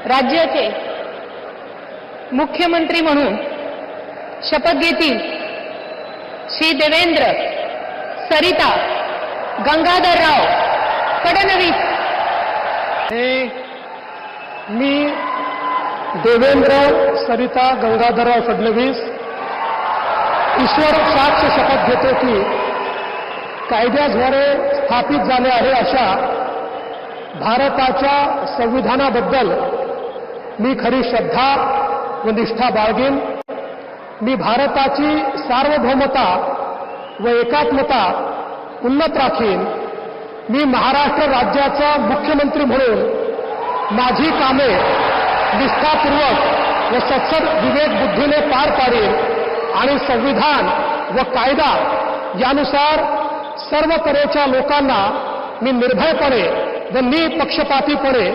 राज्याचे मुख्यमंत्री म्हणून शपथ घेतील श्री देवेंद्र सरिता गंगाधरराव फडणवीस। मी देवेंद्र सरिता गंगाधरराव फडणवीस ईश्वर साक्ष शपथ घेतो की कायद्याद्वारे स्थापित झाले आहे अशा भारताच्या संविधानाबद्दल मी खरी श्रद्धा व निष्ठा बाळगेन। मी भारताची सार्वभौमता व एकात्मता उन्नत राखीन। मी महाराष्ट्र राज्याचा मुख्यमंत्री म्हणून माझी कामे निष्ठापूर्वक व सत्सद विवेक बुद्धीने पार पाडेन आणि संविधान व कायदा यानुसार सर्व तऱ्हेच्या लोकांना मी निर्भयपणे व निपक्षपातीपणे